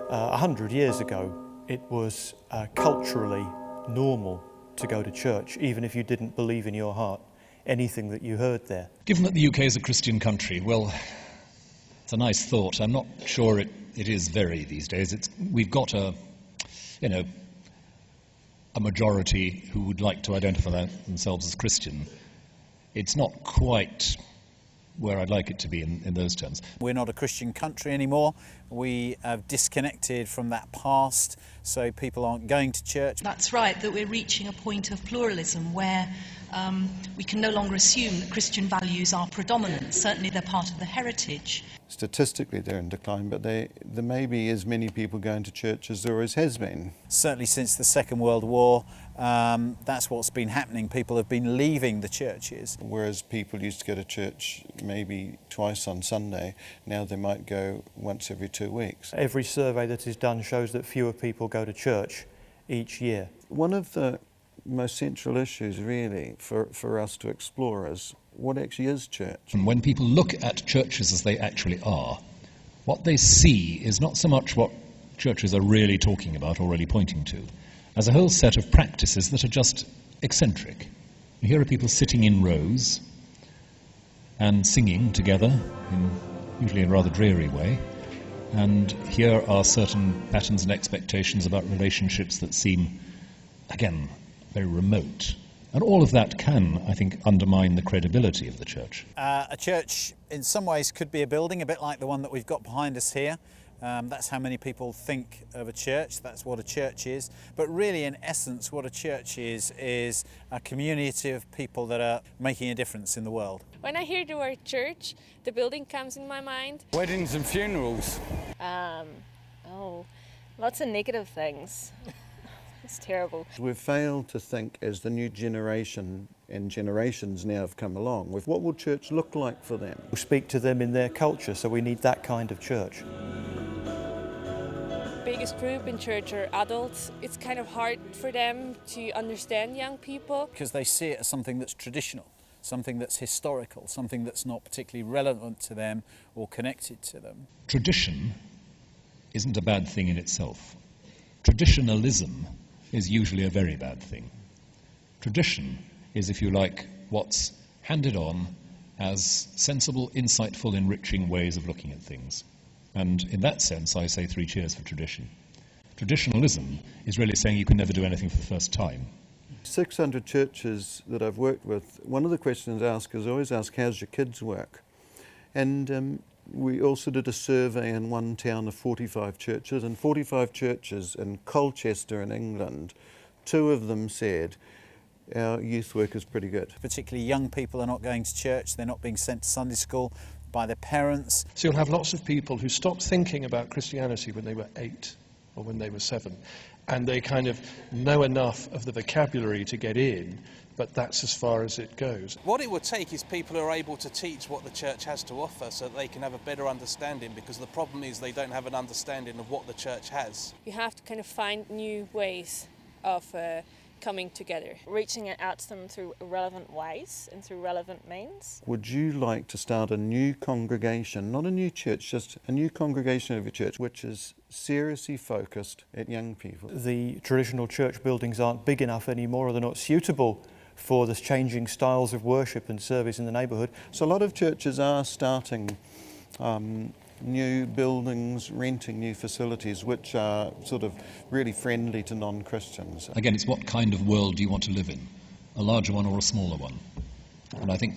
100 years ago, it was culturally normal to go to church, even if you didn't believe in your heart anything that you heard there. Given that the UK is a Christian country, well, it's a nice thought. I'm not sure it is very these days. We've got a majority who would like to identify themselves as Christian. It's not quite where I'd like it to be in those terms. We're not a Christian country anymore. We have disconnected from that past, so people aren't going to church. That's right, that we're reaching a point of pluralism where we can no longer assume that Christian values are predominant. Certainly they're part of the heritage. Statistically they're in decline, but there may be as many people going to church as there always has been. Certainly since the Second World War, that's what's been happening. People have been leaving the churches. Whereas people used to go to church maybe twice on Sunday, now they might go once every 2 weeks. Every survey that is done shows that fewer people go to church each year. One of the most central issues really for us to explore is what actually is church. And when people look at churches as they actually are, what they see is not so much what churches are really talking about or really pointing to, as a whole set of practices that are just eccentric. Here are people sitting in rows and singing together, usually in a rather dreary way, and here are certain patterns and expectations about relationships that seem, again, very remote. And all of that can, I think, undermine the credibility of the church. A church, in some ways, could be a building, a bit like the one that we've got behind us here. That's how many people think of a church. That's what a church is. But really, in essence, what a church is a community of people that are making a difference in the world. When I hear the word church, the building comes in my mind. Weddings and funerals. Lots of negative things. It's terrible. We've failed to think as the new generation and generations now have come along with what will church look like for them. We speak to them in their culture, so we need that kind of church. Biggest group in church are adults. It's kind of hard for them to understand young people. Because they see it as something that's traditional, something that's historical, something that's not particularly relevant to them or connected to them. Tradition isn't a bad thing in itself. Traditionalism is usually a very bad thing. Tradition is, if you like, what's handed on as sensible, insightful, enriching ways of looking at things. And in that sense, I say 3 cheers for tradition. Traditionalism is really saying you can never do anything for the first time. 600 churches that I've worked with, one of the questions asked is always ask, how's your kids work? And we also did a survey in one town of 45 churches, and 45 churches in Colchester in England, 2 of them said, our youth work is pretty good. Particularly young people are not going to church, they're not being sent to Sunday school by their parents. So you'll have lots of people who stopped thinking about Christianity when they were 8 or when they were 7, and they kind of know enough of the vocabulary to get in, but that's as far as it goes. What it would take is people who are able to teach what the church has to offer so that they can have a better understanding, because the problem is they don't have an understanding of what the church has. You have to kind of find new ways of coming together. Reaching it out to them through relevant ways and through relevant means. Would you like to start a new congregation, not a new church, just a new congregation of your church, which is seriously focused at young people? The traditional church buildings aren't big enough anymore, or they're not suitable for the changing styles of worship and service in the neighbourhood. So a lot of churches are starting new buildings, renting new facilities, which are sort of really friendly to non-Christians. Again, it's what kind of world do you want to live in? A larger one or a smaller one? And I think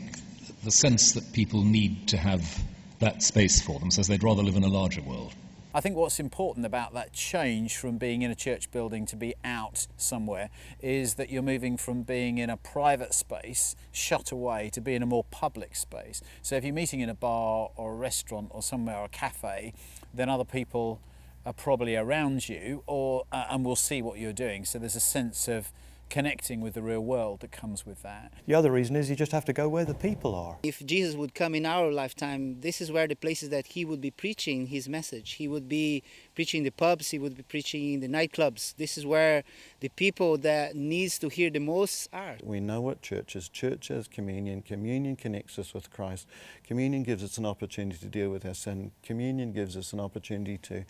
the sense that people need to have that space for them says they'd rather live in a larger world. I think what's important about that change from being in a church building to be out somewhere is that you're moving from being in a private space, shut away, to be in a more public space. So if you're meeting in a bar or a restaurant or somewhere, or a cafe, then other people are probably around you and will see what you're doing. So there's a sense of connecting with the real world that comes with that. The other reason is you just have to go where the people are. If Jesus would come in our lifetime, this is where the places that he would be preaching his message. He would be preaching the pubs, he would be preaching in the nightclubs. This is where the people that needs to hear the most are. We know what church is. Church is communion. Communion connects us with Christ. Communion gives us an opportunity to deal with our sin. Communion gives us an opportunity to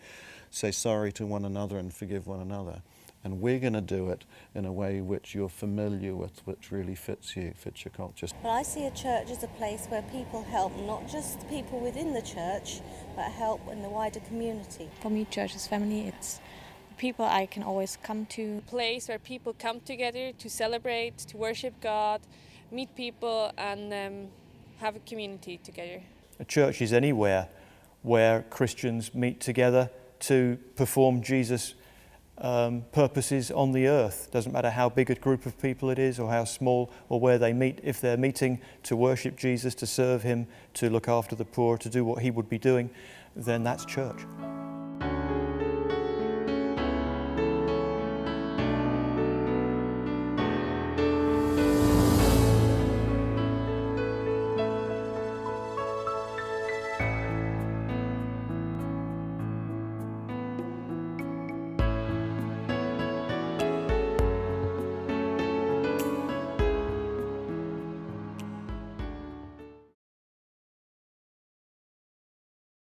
say sorry to one another and forgive one another. And we're going to do it in a way which you're familiar with, which really fits you, fits your culture. Well, I see a church as a place where people help not just people within the church, but help in the wider community. For me, church is family. It's people I can always come to. A place where people come together to celebrate, to worship God, meet people and have a community together. A church is anywhere where Christians meet together to perform Jesus' purposes on the earth. Doesn't matter how big a group of people it is or how small or where they meet. If they're meeting to worship Jesus, to serve him, to look after the poor, to do what he would be doing, then that's church.